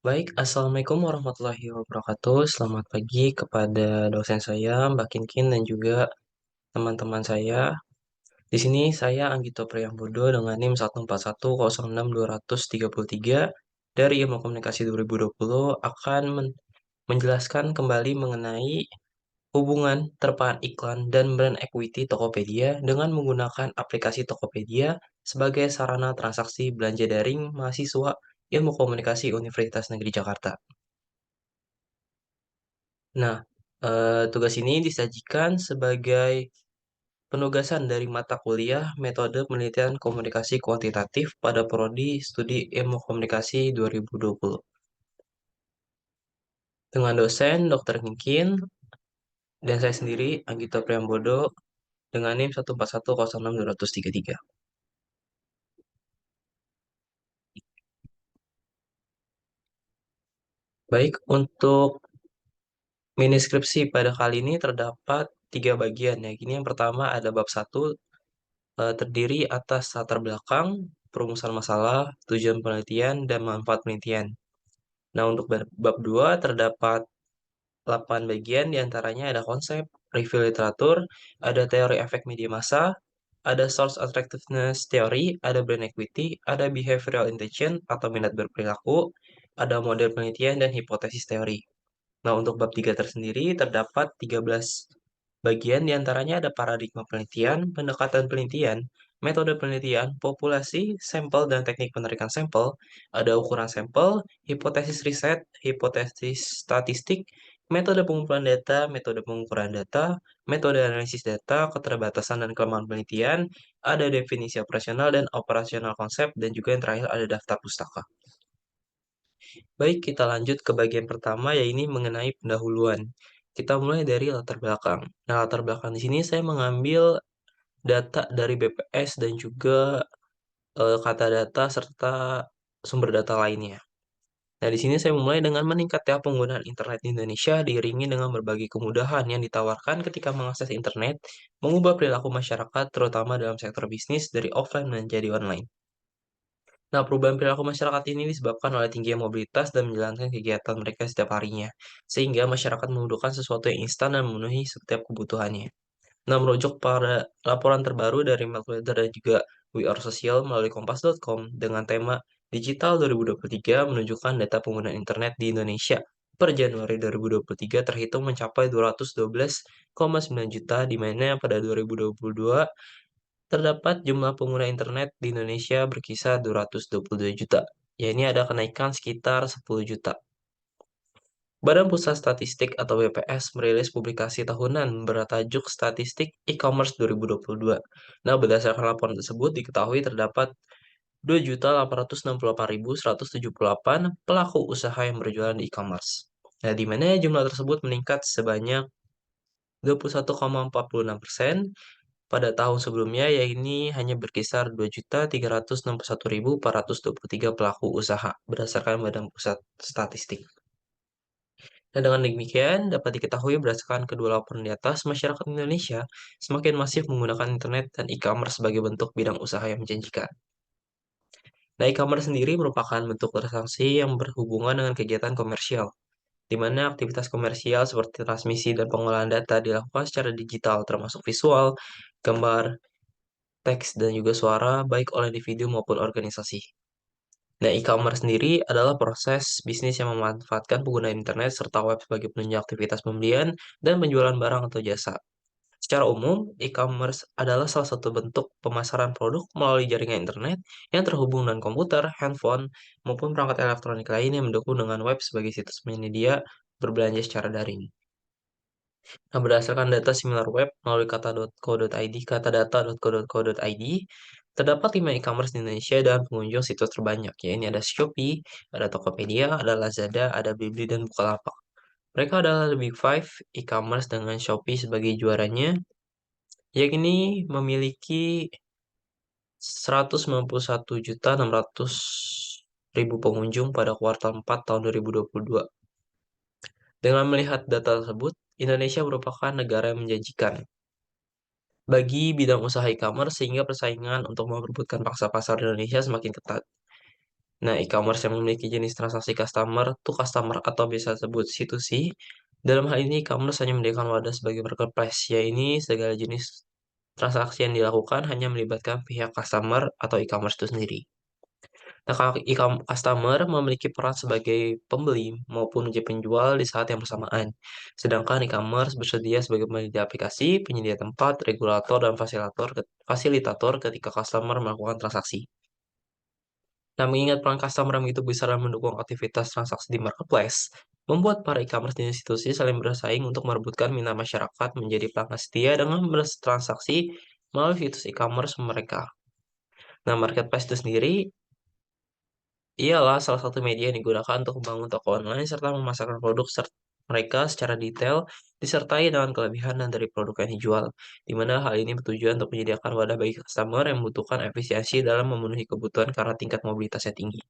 Baik, Assalamualaikum warahmatullahi wabarakatuh. Selamat pagi kepada dosen saya, Mbak Kinkin, dan juga teman-teman saya. Di sini saya Anggito Priambodo dengan NIM 141060233 dari Ilmu Komunikasi 2020 akan menjelaskan kembali mengenai hubungan terpaan iklan dan brand equity Tokopedia dengan menggunakan aplikasi Tokopedia sebagai sarana transaksi belanja daring mahasiswa Ilmu Komunikasi Universitas Negeri Jakarta. Nah, tugas ini disajikan sebagai penugasan dari mata kuliah Metode Penelitian Komunikasi Kuantitatif pada Prodi Studi Ilmu Komunikasi 2020. Dengan dosen Dr. Kinkin dan saya sendiri, Anggito Priambodo, dengan NIM 1410623. Baik, untuk mini skripsi pada kali ini terdapat tiga bagian ya. Ini yang pertama ada bab satu, terdiri atas latar belakang, perumusan masalah, tujuan penelitian, dan manfaat penelitian. Nah, untuk bab 2 terdapat 8 bagian, diantaranya ada konsep, review literatur, ada teori efek media massa, ada source attractiveness theory, ada brand equity, ada behavioral intention atau minat berperilaku, ada model penelitian, dan hipotesis teori. Nah, untuk bab 3 tersendiri terdapat 13 bagian, diantaranya ada paradigma penelitian, pendekatan penelitian, metode penelitian, populasi, sampel, dan teknik penarikan sampel, ada ukuran sampel, hipotesis riset, hipotesis statistik, metode pengumpulan data, metode pengukuran data, metode analisis data, keterbatasan dan kelemahan penelitian, ada definisi operasional dan operasional konsep, dan juga yang terakhir ada daftar pustaka. Baik, kita lanjut ke bagian pertama, yaitu mengenai pendahuluan. Kita mulai dari latar belakang. Nah, latar belakang di sini saya mengambil data dari BPS dan juga kata data serta sumber data lainnya. Nah, di sini saya memulai dengan meningkatnya penggunaan internet di Indonesia diiringi dengan berbagai kemudahan yang ditawarkan ketika mengakses internet, mengubah perilaku masyarakat terutama dalam sektor bisnis dari offline menjadi online. Nah, perubahan perilaku masyarakat ini disebabkan oleh tingginya mobilitas dan menjalankan kegiatan mereka setiap harinya, sehingga masyarakat membutuhkan sesuatu yang instan dan memenuhi setiap kebutuhannya. Nah, merujuk pada laporan terbaru dari Meltwater dan juga We Are Social melalui kompas.com dengan tema Digital 2023 menunjukkan data penggunaan internet di Indonesia per Januari 2023 terhitung mencapai 212,9 juta, di mana pada 2022 terdapat jumlah pengguna internet di Indonesia berkisar 222 juta. Ya, ini ada kenaikan sekitar 10 juta. Badan Pusat Statistik atau BPS merilis publikasi tahunan bertajuk Statistik E-commerce 2022. Nah, berdasarkan laporan tersebut diketahui terdapat 2.868.178 pelaku usaha yang berjualan di e-commerce. Nah, di mana jumlah tersebut meningkat sebanyak 21,46% pada tahun sebelumnya, yaitu hanya berkisar 2.361.423 pelaku usaha berdasarkan Badan Pusat Statistik. Nah, dengan demikian dapat diketahui berdasarkan kedua laporan di atas, masyarakat Indonesia semakin masif menggunakan internet dan e-commerce sebagai bentuk bidang usaha yang menjanjikan. Nah, e-commerce sendiri merupakan bentuk transaksi yang berhubungan dengan kegiatan komersial, di mana aktivitas komersial seperti transmisi dan pengolahan data dilakukan secara digital, termasuk visual, gambar, teks, dan juga suara, baik oleh individu maupun organisasi. Nah, e-commerce sendiri adalah proses bisnis yang memanfaatkan pengguna internet serta web sebagai penunjang aktivitas pembelian dan penjualan barang atau jasa. Secara umum, e-commerce adalah salah satu bentuk pemasaran produk melalui jaringan internet yang terhubung dengan komputer, handphone, maupun perangkat elektronik lain yang mendukung dengan web sebagai situs penyedia berbelanja secara daring. Nah, berdasarkan data SimilarWeb melalui kata.co.id, katadata.co.id, terdapat 5 e-commerce di Indonesia dan pengunjung situs terbanyak, yaitu ada Shopee, ada Tokopedia, ada Lazada, ada Blibli, dan Bukalapak. Mereka adalah the Big Five e-commerce dengan Shopee sebagai juaranya, yang ini memiliki 191.600.000 pengunjung pada kuartal 4 tahun 2022. Dengan melihat data tersebut, Indonesia merupakan negara yang menjanjikan bagi bidang usaha e-commerce sehingga persaingan untuk memperebutkan pangsa pasar di Indonesia semakin ketat. Nah, e-commerce yang memiliki jenis transaksi customer to customer atau biasa disebut C2C. Dalam hal ini, e-commerce hanya menyediakan wadah sebagai marketplace, yaitu segala jenis transaksi yang dilakukan hanya melibatkan pihak customer atau e-commerce itu sendiri. Nah, kalau customer memiliki peran sebagai pembeli maupun menjadi penjual di saat yang bersamaan. Sedangkan e-commerce bersedia sebagai penyedia aplikasi, penyedia tempat, regulator, dan fasilitator ketika customer melakukan transaksi. Nah, mengingat peran customer yang begitu besar dan mendukung aktivitas transaksi di marketplace, membuat para e-commerce dan institusi saling bersaing untuk merebutkan minat masyarakat menjadi pelanggan setia dengan bertransaksi melalui situs e-commerce mereka. Nah, marketplace itu sendiri ialah salah satu media yang digunakan untuk membangun toko online serta memasarkan produk mereka secara detail, disertai dengan kelebihan dan dari produk yang dijual, di mana hal ini bertujuan untuk menyediakan wadah bagi customer yang membutuhkan efisiensi dalam memenuhi kebutuhan karena tingkat mobilitasnya tinggi.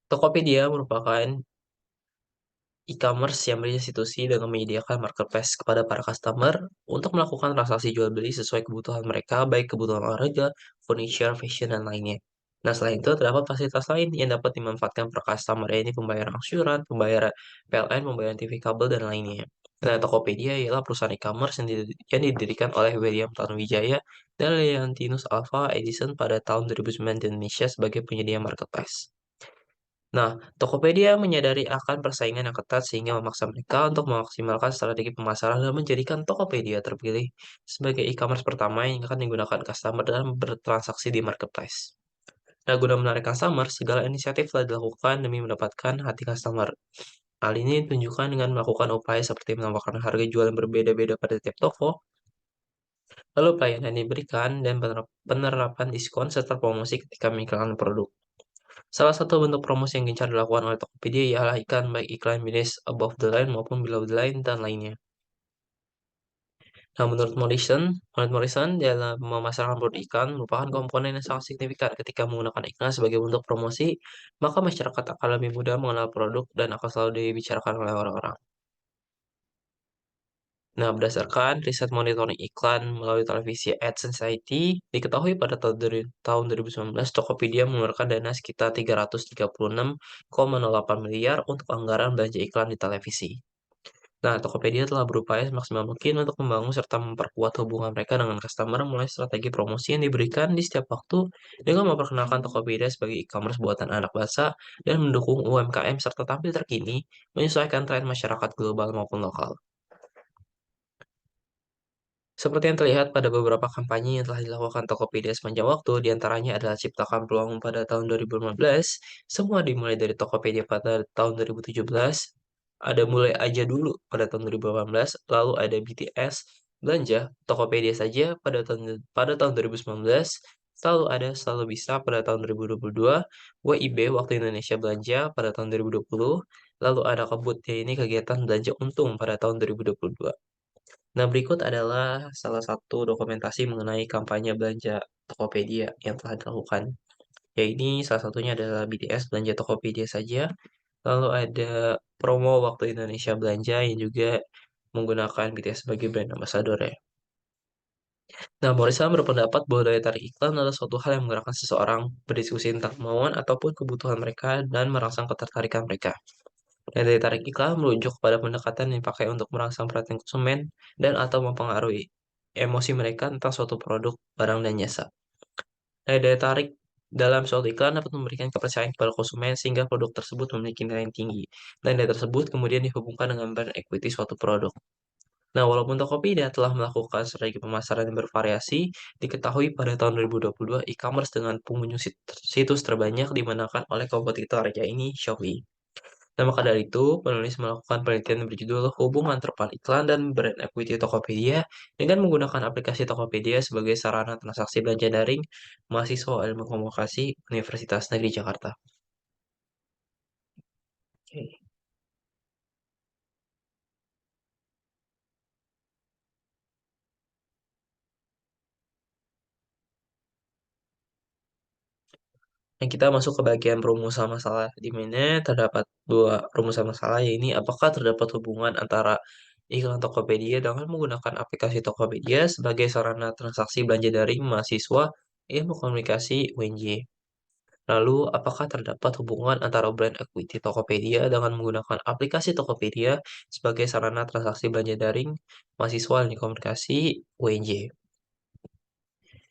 Tokopedia merupakan e-commerce yang berinstitusi dengan menyediakan marketplace kepada para customer untuk melakukan transaksi jual beli sesuai kebutuhan mereka, baik kebutuhan olahraga, furniture, fashion, dan lainnya. Nah, selain itu terdapat fasilitas lain yang dapat dimanfaatkan per customer, yaitu pembayaran angsuran, pembayaran PLN, pembayaran TV kabel, dan lainnya. Nah, Tokopedia ialah perusahaan e-commerce yang didirikan oleh William Tanuwijaya dan Leontinus Alva Edison pada tahun 2009 di Indonesia sebagai penyedia marketplace. Nah, Tokopedia menyadari akan persaingan yang ketat sehingga memaksa mereka untuk memaksimalkan strategi pemasaran dan menjadikan Tokopedia terpilih sebagai e-commerce pertama yang akan digunakan customer dalam bertransaksi di marketplace. Nah, guna menarik customer, segala inisiatif telah dilakukan demi mendapatkan hati customer. Hal ini ditunjukkan dengan melakukan upaya seperti menawarkan harga jual yang berbeda-beda pada tiap toko, lalu pelayanan yang diberikan, dan penerapan diskon serta promosi ketika mengiklankan produk. Salah satu bentuk promosi yang gencar dilakukan oleh Tokopedia ialah iklan baik iklan bisnis above the line maupun below the line dan lainnya. Nah, menurut Morrison dalam memasarkan produk iklan merupakan komponen yang sangat signifikan ketika menggunakan iklan sebagai bentuk promosi, maka masyarakat akan lebih mudah mengenal produk dan akan selalu dibicarakan oleh orang-orang. Nah, berdasarkan riset monitoring iklan melalui televisi Ad Society, diketahui pada tahun 2019 Tokopedia mengeluarkan dana sekitar 336,08 miliar untuk anggaran belanja iklan di televisi. Nah, Tokopedia telah berupaya semaksimal mungkin untuk membangun serta memperkuat hubungan mereka dengan customer mulai strategi promosi yang diberikan di setiap waktu dengan memperkenalkan Tokopedia sebagai e-commerce buatan anak bangsa dan mendukung UMKM serta tampil terkini menyesuaikan tren masyarakat global maupun lokal. Seperti yang terlihat pada beberapa kampanye yang telah dilakukan Tokopedia sepanjang waktu, di antaranya adalah ciptakan peluang pada tahun 2015, semua dimulai dari Tokopedia pada tahun 2017, ada mulai aja dulu pada tahun 2018, lalu ada BTS, belanja, Tokopedia saja pada tahun 2019, selalu ada selalu bisa pada tahun 2022, WIB Waktu Indonesia Belanja pada tahun 2020, lalu ada Kebut, ini kegiatan belanja untung pada tahun 2022. Nah, berikut adalah salah satu dokumentasi mengenai kampanye belanja Tokopedia yang telah dilakukan. Ya, ini salah satunya adalah BTS belanja Tokopedia saja. Lalu ada promo waktu Indonesia belanja yang juga menggunakan BTS sebagai brand ambassador ya. Nah, Morisa berpendapat bahwa daya tarik iklan adalah suatu hal yang menggerakkan seseorang berdiskusi tentang kemauan ataupun kebutuhan mereka dan merangsang ketertarikan mereka. Dan daya tarik iklan merujuk pada pendekatan yang dipakai untuk merangsang perhatian konsumen dan atau mempengaruhi emosi mereka tentang suatu produk, barang, dan jasa. Nah, daya tarik dalam suatu iklan dapat memberikan kepercayaan kepada konsumen sehingga produk tersebut memiliki nilai yang tinggi. Dan daya tersebut kemudian dihubungkan dengan brand equity suatu produk. Nah, walaupun Tokopedia telah melakukan strategi pemasaran yang bervariasi, diketahui pada tahun 2022 e-commerce dengan pengunjung situs terbanyak dimenangkan oleh kompetitor yaitu Shopee. Nah, maka dari itu, penulis melakukan penelitian yang berjudul Hubungan Terpal Iklan dan Brand Equity Tokopedia dengan menggunakan aplikasi Tokopedia sebagai sarana transaksi belanja daring mahasiswa Ilmu Komunikasi Universitas Negeri Jakarta. Oke. Dan kita masuk ke bagian perumusan masalah, di mana terdapat dua rumusan masalah, yaitu apakah terdapat hubungan antara iklan Tokopedia dengan menggunakan aplikasi Tokopedia sebagai sarana transaksi belanja daring mahasiswa ilmu komunikasi UNJ. Lalu, apakah terdapat hubungan antara brand equity Tokopedia dengan menggunakan aplikasi Tokopedia sebagai sarana transaksi belanja daring mahasiswa ilmu komunikasi UNJ?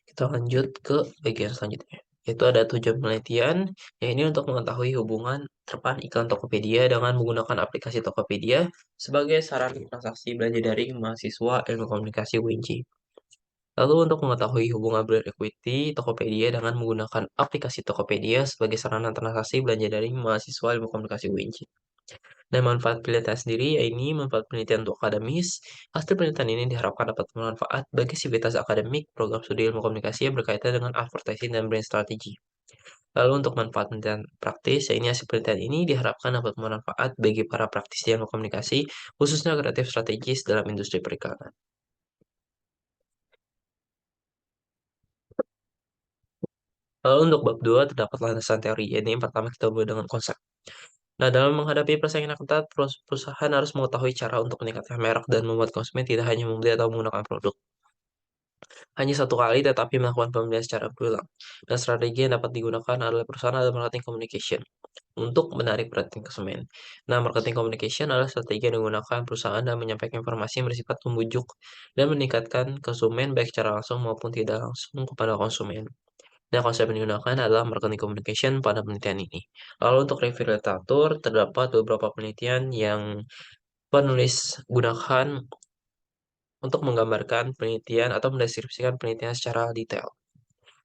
Kita lanjut ke bagian selanjutnya, yaitu ada tujuan penelitian, yang ini untuk mengetahui hubungan terpan iklan Tokopedia dengan menggunakan aplikasi Tokopedia sebagai sarana transaksi belanja daring mahasiswa ilmu komunikasi UNJ. Lalu untuk mengetahui hubungan brand equity Tokopedia dengan menggunakan aplikasi Tokopedia sebagai sarana transaksi belanja daring mahasiswa ilmu komunikasi UNJ. Dan manfaat penelitian sendiri, yaitu manfaat penelitian untuk akademis. Hasil penelitian ini diharapkan dapat bermanfaat bagi sivitas akademik, program studi ilmu komunikasi yang berkaitan dengan advertising dan brand strategi. Lalu untuk manfaat penelitian praktis, yaitu hasil penelitian ini diharapkan dapat bermanfaat bagi para praktisi ilmu komunikasi, khususnya kreatif strategis dalam industri periklanan. Lalu untuk bab 2 terdapat landasan teori, yaitu yang pertama kita mulai dengan konsep. Nah, dalam menghadapi persaingan yang ketat, perusahaan harus mengetahui cara untuk meningkatkan merek dan membuat konsumen tidak hanya membeli atau menggunakan produk hanya satu kali, tetapi melakukan pembelian secara berulang. Dan strategi yang dapat digunakan adalah perusahaan adalah marketing communication untuk menarik perhatian konsumen. Nah, marketing communication adalah strategi yang digunakan perusahaan dan menyampaikan informasi yang bersifat membujuk dan meningkatkan konsumen baik secara langsung maupun tidak langsung kepada konsumen. Nah, konsep yang digunakan adalah marketing communication pada penelitian ini. Lalu untuk review literatur, terdapat beberapa penelitian yang penulis gunakan untuk menggambarkan penelitian atau mendeskripsikan penelitian secara detail.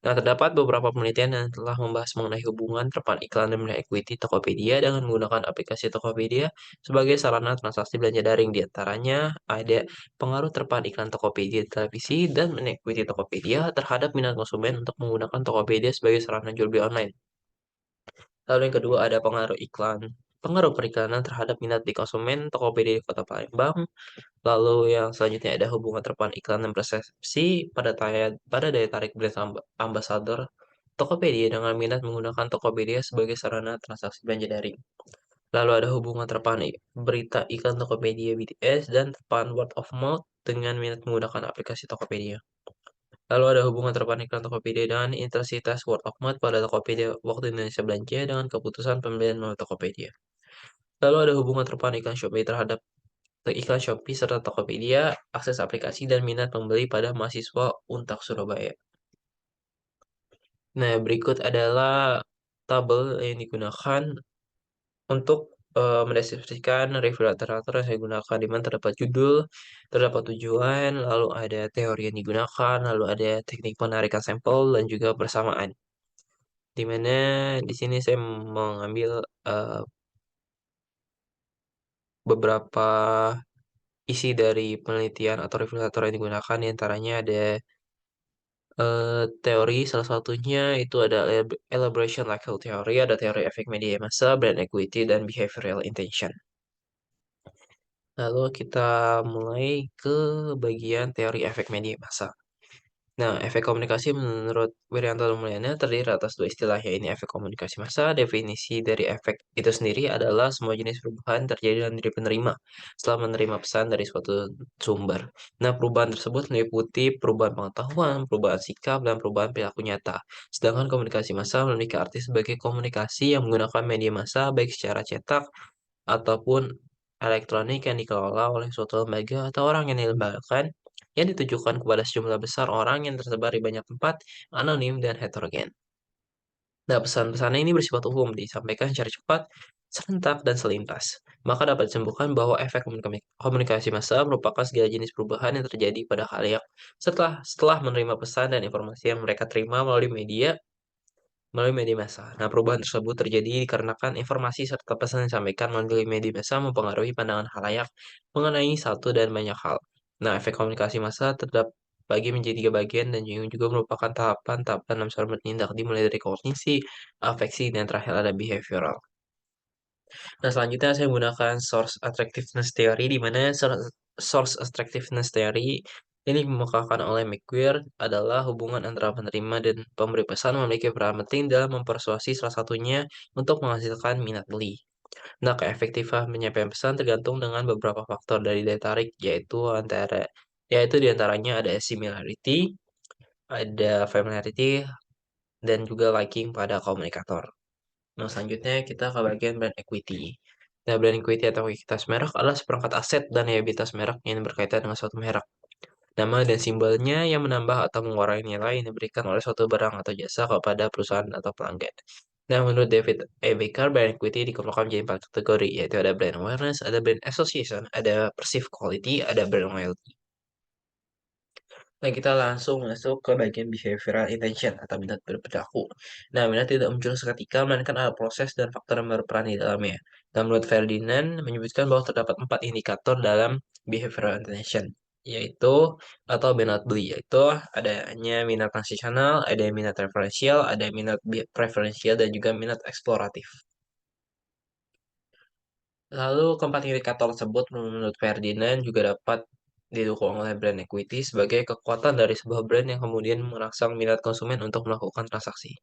Nah, terdapat beberapa penelitian yang telah membahas mengenai hubungan terpan iklan dan brand equity Tokopedia dengan menggunakan aplikasi Tokopedia sebagai sarana transaksi belanja daring. Di antaranya ada pengaruh terpan iklan Tokopedia di televisi dan brand equity Tokopedia terhadap minat konsumen untuk menggunakan Tokopedia sebagai sarana jual beli online. Lalu yang kedua ada pengaruh iklan. Pengaruh periklanan terhadap minat di konsumen Tokopedia di Kota Palembang. Lalu yang selanjutnya ada hubungan terpan iklan dan persepsi pada daya tarik brand ambassador Tokopedia dengan minat menggunakan Tokopedia sebagai sarana transaksi belanja daring. Lalu ada hubungan terpan berita iklan Tokopedia BTS dan terpan word of mouth dengan minat menggunakan aplikasi Tokopedia. Lalu ada hubungan terpan iklan Tokopedia dengan intensitas word of mouth pada Tokopedia waktu Indonesia belanja dengan keputusan pembelian melalui Tokopedia. Lalu ada hubungan terpan iklan Shopee terhadap iklan Shopee serta Tokopedia, akses aplikasi dan minat pembeli pada mahasiswa Untak Surabaya. Nah, berikut adalah tabel yang digunakan untuk mendeskripsikan review literatur yang saya gunakan, di mana terdapat judul, terdapat tujuan, lalu ada teori yang digunakan, lalu ada teknik penarikan sampel dan juga persamaan. Di mana di sini saya mengambil beberapa isi dari penelitian atau review literatur yang digunakan, di antaranya ada teori salah satunya itu ada elaboration cycle theory, ada teori efek media massa, brand equity, dan behavioral intention. Lalu kita mulai ke bagian teori efek media massa. Nah, efek komunikasi menurut Wirianto dan Mulyana terdiri atas dua istilah, yaitu efek komunikasi massa. Definisi dari efek itu sendiri adalah semua jenis perubahan terjadi dalam diri penerima setelah menerima pesan dari suatu sumber. Nah, perubahan tersebut meliputi perubahan pengetahuan, perubahan sikap, dan perubahan perilaku nyata. Sedangkan komunikasi massa memiliki arti sebagai komunikasi yang menggunakan media massa baik secara cetak ataupun elektronik yang dikelola oleh suatu lembaga atau orang yang dilembagakan, yang ditujukan kepada sejumlah besar orang yang tersebar di banyak tempat, anonim, dan heterogen. Nah, pesan-pesan ini bersifat umum, disampaikan secara cepat, serentak, dan selintas. Maka dapat disimpulkan bahwa efek komunikasi massa merupakan segala jenis perubahan yang terjadi pada khalayak setelah menerima pesan dan informasi yang mereka terima melalui media massa. Nah, perubahan tersebut terjadi dikarenakan informasi serta pesan yang disampaikan melalui media massa mempengaruhi pandangan khalayak mengenai satu dan banyak hal. Nah, efek komunikasi massa terbagi menjadi 3 bagian dan yang juga merupakan tahapan-tahapan dalam secara bertindak dimulai dari kognisi, afeksi, dan terakhir ada behavioral. Nah, selanjutnya saya menggunakan source attractiveness theory, di mana source attractiveness theory ini dikemukakan oleh McQueer adalah hubungan antara penerima dan pemberi pesan memiliki peran penting dalam mempersuasi salah satunya untuk menghasilkan minat beli. Nah, keefektifan penyampaian pesan tergantung dengan beberapa faktor dari daya tarik, yaitu diantaranya ada similarity, ada familiarity, dan juga liking pada komunikator. Nah, selanjutnya kita ke bagian brand equity. Nah, brand equity atau ekuitas merek adalah seperangkat aset dan liabilitas merek yang berkaitan dengan suatu merek. Nama dan simbolnya yang menambah atau mengurangi nilai yang diberikan oleh suatu barang atau jasa kepada perusahaan atau pelanggan. Nah, menurut David E. Baker, brand equity dikelompokkan menjadi 4 kategori, yaitu ada brand awareness, ada brand association, ada perceived quality, ada brand loyalty. Nah, kita langsung masuk ke bagian behavioral intention atau minat berperilaku. Nah, minat tidak muncul seketika, melainkan ada proses dan faktor yang berperan di dalamnya. Dan menurut Ferdinand, menyebutkan bahwa terdapat 4 indikator dalam behavioral intention, yaitu atau minat beli, yaitu adanya minat transisional, ada minat referensial, ada minat preferensial, dan juga minat eksploratif. Lalu keempat indikator tersebut menurut Ferdinand juga dapat didukung oleh brand equity sebagai kekuatan dari sebuah brand yang kemudian merangsang minat konsumen untuk melakukan transaksi.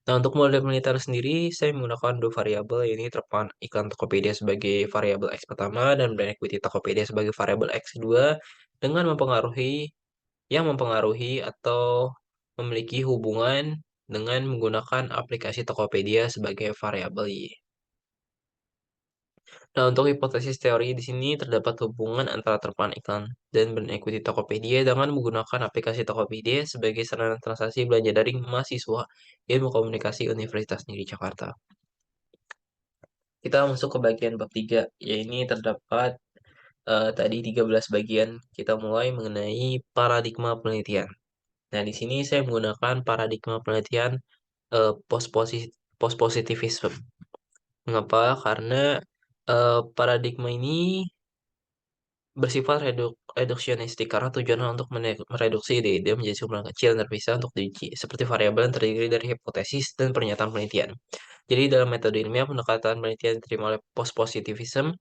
Nah, untuk model penelitian sendiri, saya menggunakan dua variabel, ini terpapan iklan Tokopedia sebagai variabel X pertama dan brand equity Tokopedia sebagai variabel X kedua, dengan mempengaruhi atau memiliki hubungan dengan menggunakan aplikasi Tokopedia sebagai variabel Y. Nah, untuk hipotesis teori di sini terdapat hubungan antara terpapan iklan dan brand equity Tokopedia dengan menggunakan aplikasi Tokopedia sebagai sarana transaksi belanja daring mahasiswa Ilmu Komunikasi Universitas Negeri Jakarta. Kita masuk ke bagian bab 3, yaitu terdapat tadi 13 bagian. Kita mulai mengenai paradigma penelitian. Nah, di sini saya menggunakan paradigma penelitian post positivism. Mengapa? Karena paradigma ini bersifat reduksionistik karena tujuannya untuk mereduksi ide-ide menjadi sumber kecil dan terpisah untuk diuji, seperti variabel yang terdiri dari hipotesis dan pernyataan penelitian. Jadi dalam metode ilmiah pendekatan penelitian diterima oleh post-positivism,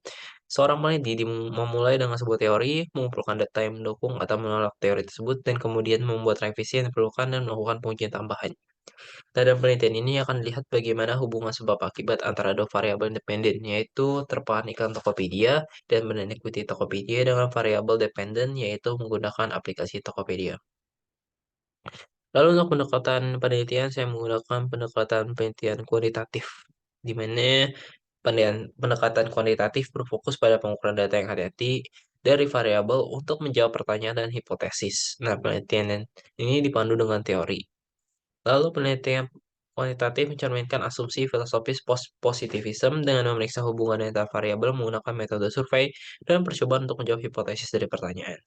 seorang peneliti memulai dengan sebuah teori, mengumpulkan data yang mendukung atau menolak teori tersebut, dan kemudian membuat revisi yang diperlukan dan melakukan pengujian tambahan. Dalam penelitian ini akan dilihat bagaimana hubungan sebab akibat antara dua variabel independen, yaitu terpahan iklan Tokopedia dan brand equity Tokopedia dengan variabel dependen, yaitu menggunakan aplikasi Tokopedia. Lalu untuk pendekatan penelitian, saya menggunakan pendekatan penelitian kualitatif, di mana pendekatan kuantitatif berfokus pada pengukuran data yang hati-hati dari variabel untuk menjawab pertanyaan dan hipotesis. Nah, penelitian ini dipandu dengan teori. Lalu penelitian kuantitatif mencerminkan asumsi filosofis post-positivism dengan memeriksa hubungan antara variabel menggunakan metode survei dan percobaan untuk menjawab hipotesis dari pertanyaan.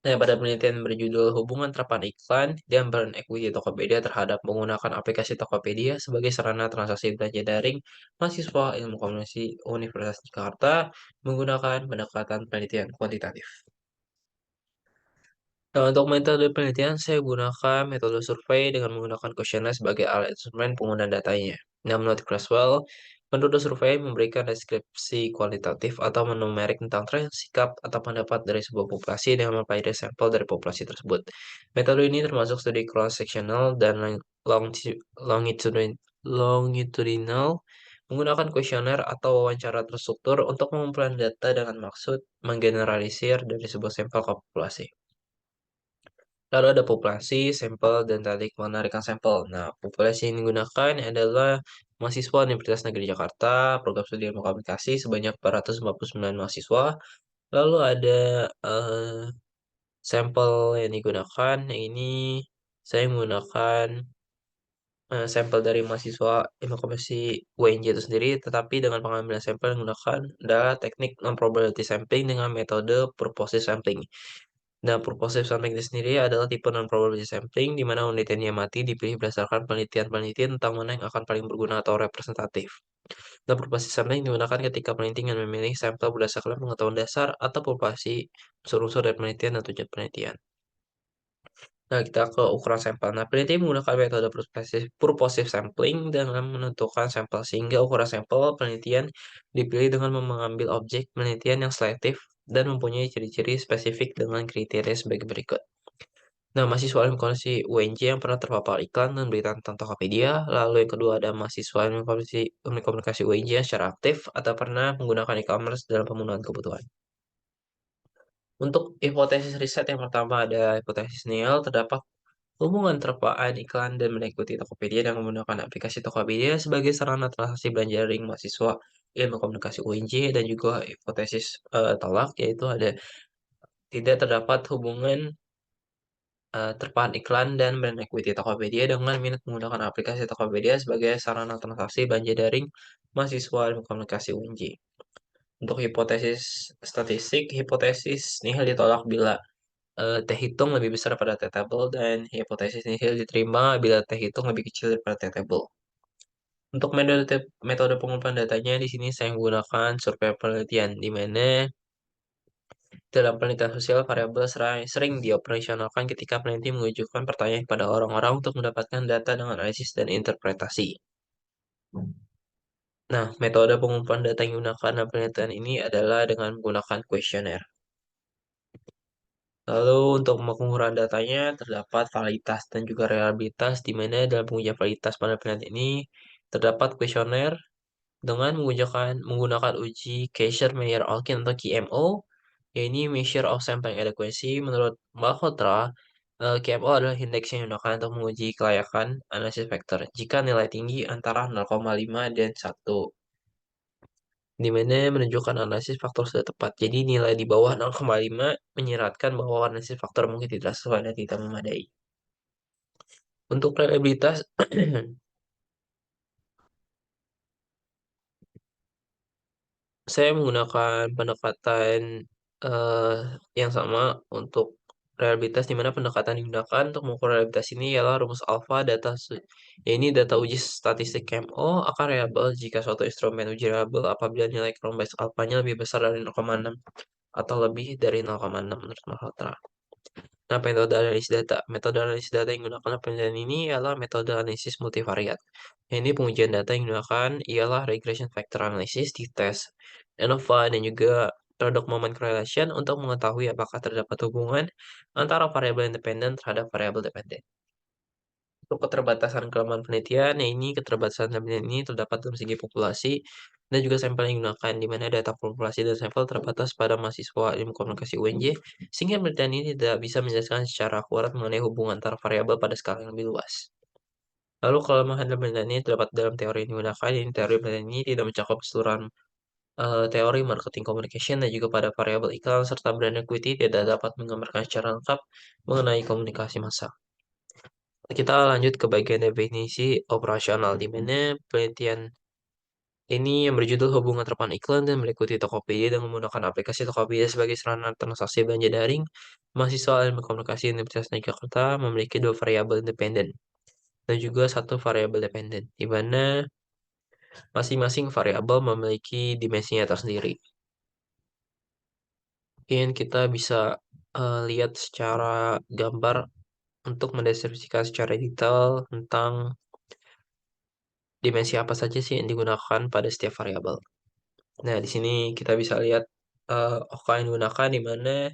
Nah, pada penelitian berjudul Hubungan Terapan Iklan dan Brand Equity Tokopedia terhadap menggunakan aplikasi Tokopedia sebagai sarana transaksi belanja daring, mahasiswa Ilmu Komunikasi Universitas Jakarta menggunakan pendekatan penelitian kuantitatif. Nah, untuk metode penelitian, saya gunakan metode survei dengan menggunakan kuesioner sebagai alat instrumen penggunaan datanya. Nah, menurut Creswell, metode survei memberikan deskripsi kualitatif atau numerik tentang tren, sikap, atau pendapat dari sebuah populasi dengan mempelajari sampel dari populasi tersebut. Metode ini termasuk studi cross-sectional dan longitudinal, menggunakan kuesioner atau wawancara terstruktur untuk mengumpulkan data dengan maksud menggeneralisir dari sebuah sampel ke populasi. Lalu ada populasi, sampel, dan teknik penarikan sampel. Nah, populasi yang digunakan adalah mahasiswa Universitas Negeri Jakarta, program studi ilmu komunikasi sebanyak 449 mahasiswa. Lalu ada eh, sampel yang digunakan. Yang ini saya menggunakan sampel dari mahasiswa ilmu komunikasi UNJ itu sendiri, tetapi dengan pengambilan sampel yang digunakan adalah teknik non-probability sampling dengan metode purposive sampling. Nah, purposive sampling itu sendiri adalah tipe non-probability sampling, di mana unit yang diamati dipilih berdasarkan penelitian-penelitian tentang mana yang akan paling berguna atau representatif. Nah, purposive sampling digunakan ketika peneliti ingin memilih sampel berdasarkan pengetahuan dasar atau populasi unsur-unsur dari penelitian dan tujuan penelitian. Nah, kita ke ukuran sampel. Nah, peneliti menggunakan metode purposive sampling dengan menentukan sampel, sehingga ukuran sampel penelitian dipilih dengan mengambil objek penelitian yang selektif dan mempunyai ciri-ciri spesifik dengan kriteria sebagai berikut. Nah, mahasiswa ilmu komunikasi UNJ yang pernah terpapar iklan dan berita tentang Tokopedia. Lalu yang kedua ada mahasiswa ilmu komunikasi UNJ yang secara aktif atau pernah menggunakan e-commerce dalam pemenuhan kebutuhan. Untuk hipotesis riset yang pertama ada hipotesis nihil, terdapat hubungan terpaan iklan dan mengikuti Tokopedia dengan menggunakan aplikasi Tokopedia sebagai sarana transaksi belanja daring mahasiswa ilmu komunikasi UNJ, dan juga hipotesis tolak, yaitu ada tidak terdapat hubungan terpaan iklan dan brand equity Tokopedia dengan minat menggunakan aplikasi Tokopedia sebagai sarana transaksi belanja daring mahasiswa ilmu komunikasi UNJ. Untuk hipotesis statistik, hipotesis nihil ditolak bila T hitung lebih besar pada T table, dan hipotesis nihil diterima bila T hitung lebih kecil daripada T table. Untuk metode pengumpulan datanya di sini saya menggunakan survei penelitian, di mana dalam penelitian sosial variabel sering dioperasionalkan ketika peneliti mengajukan pertanyaan pada orang-orang untuk mendapatkan data dengan analisis dan interpretasi. Nah, metode pengumpulan data yang digunakan dalam penelitian ini adalah dengan menggunakan kuesioner. Lalu untuk pengukuran datanya terdapat validitas dan juga reliabilitas, di mana dalam pengujian validitas pada penelitian ini terdapat kuesioner dengan menggunakan uji Kaiser-Meyer-Alkin atau KMO, yaitu Measure of Sampling Adequacy. Menurut Malhotra, KMO adalah indeks yang digunakan untuk menguji kelayakan analisis vektor jika nilai tinggi antara 0,5 dan 1, di mana menunjukkan analisis faktor sudah tepat. Jadi nilai di bawah 0,5 menyiratkan bahwa analisis faktor mungkin tidak sesuai dan tidak memadai. Untuk reliabilitas, saya menggunakan pendekatan eh, yang sama untuk reliabilitas, di mana pendekatan yang digunakan untuk mengukur reliabilitas ini ialah rumus alfa ya ini data uji statistik KMO akan reliable jika suatu instrumen uji reliable apabila nilai Chrome base alfanya lebih besar dari 0,6 atau lebih dari 0,6 menurut Malhotra. Nah, metode analisis data. Metode analisis data yang digunakan dalam penelitian ini ialah metode analisis multivariat. Ini pengujian data yang digunakan ialah regression factor analysis di tes ANOVA dan juga product moment correlation untuk mengetahui apakah terdapat hubungan antara variabel independen terhadap variabel dependen. Untuk keterbatasan kelemahan penelitian, ya ini keterbatasan penelitian ini terdapat dalam segi populasi dan juga sampel yang digunakan, di mana data populasi dan sampel terbatas pada mahasiswa ilmu komunikasi UNJ, sehingga penelitian ini tidak bisa menjelaskan secara akurat mengenai hubungan antara variabel pada skala yang lebih luas. Lalu kelemahan dalam penelitian ini terdapat dalam teori yang digunakan, ini teori penelitian ini tidak mencakup keseluruhan teori marketing communication dan juga pada variabel iklan serta brand equity tidak dapat menggambarkan secara lengkap mengenai komunikasi massa. Kita lanjut ke bagian definisi operasional, di mana penelitian ini yang berjudul hubungan terapkan iklan dan meliputi Tokopedia dengan menggunakan aplikasi Tokopedia sebagai sarana transaksi belanja daring. Mahasiswa ilmu komunikasi Universitas Negeri Jakarta memiliki dua variabel independen dan juga satu variabel dependen, di mana masing-masing variabel memiliki dimensinya tersendiri. Mungkin kita bisa lihat secara gambar untuk mendeskripsikan secara detail tentang dimensi apa saja sih yang digunakan pada setiap variabel. Nah, di sini kita bisa lihat OK yang digunakan, di mana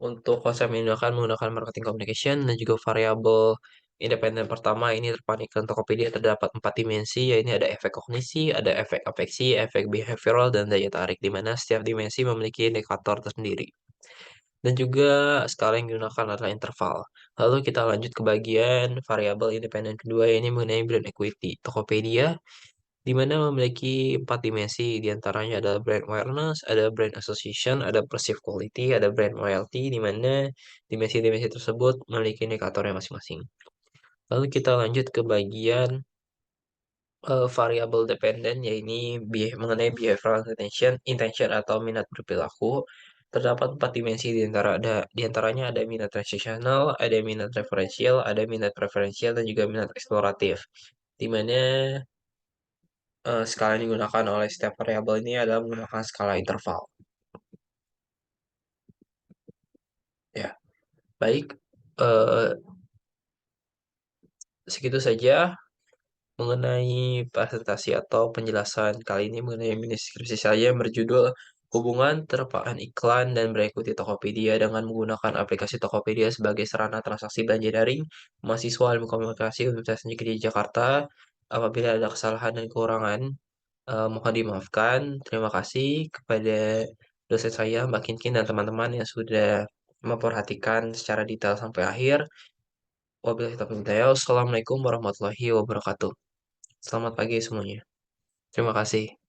untuk konsep yang digunakan menggunakan marketing communication dan juga variabel independen pertama ini terpanik ke Tokopedia terdapat 4 dimensi, yaitu ada efek kognisi, ada efek afeksi, efek behavioral, dan daya tarik, di mana setiap dimensi memiliki indikator tersendiri. Dan juga skala yang digunakan adalah interval. Lalu kita lanjut ke bagian variabel independen kedua, ini mengenai brand equity. Tokopedia di mana memiliki 4 dimensi, diantaranya ada brand awareness, ada brand association, ada perceived quality, ada brand loyalty, di mana dimensi-dimensi tersebut memiliki indikatornya masing-masing. Lalu kita lanjut ke bagian variabel dependen, yaitu mengenai behavioral intention atau minat berperilaku. Terdapat 4 dimensi, diantaranya ada minat transitional, ada minat referensial, ada minat preferensial, dan juga minat eksploratif. Di mana skala yang digunakan oleh setiap variabel ini adalah menggunakan skala interval. Ya, baik. eh, Segitu saja mengenai presentasi atau penjelasan kali ini mengenai mini skripsi saya yang berjudul hubungan terapaan iklan dan berikuti Tokopedia dengan menggunakan aplikasi Tokopedia sebagai sarana transaksi belanja daring mahasiswa ilmu komunikasi Universitas Negeri Jakarta. Apabila ada kesalahan dan kekurangan, mohon dimaafkan. Terima kasih kepada dosen saya, Mbak Kinkin, dan teman-teman yang sudah memperhatikan secara detail sampai akhir. Wabillahi taufiq hidayah. Wassalamualaikum warahmatullahi wabarakatuh. Selamat pagi semuanya. Terima kasih.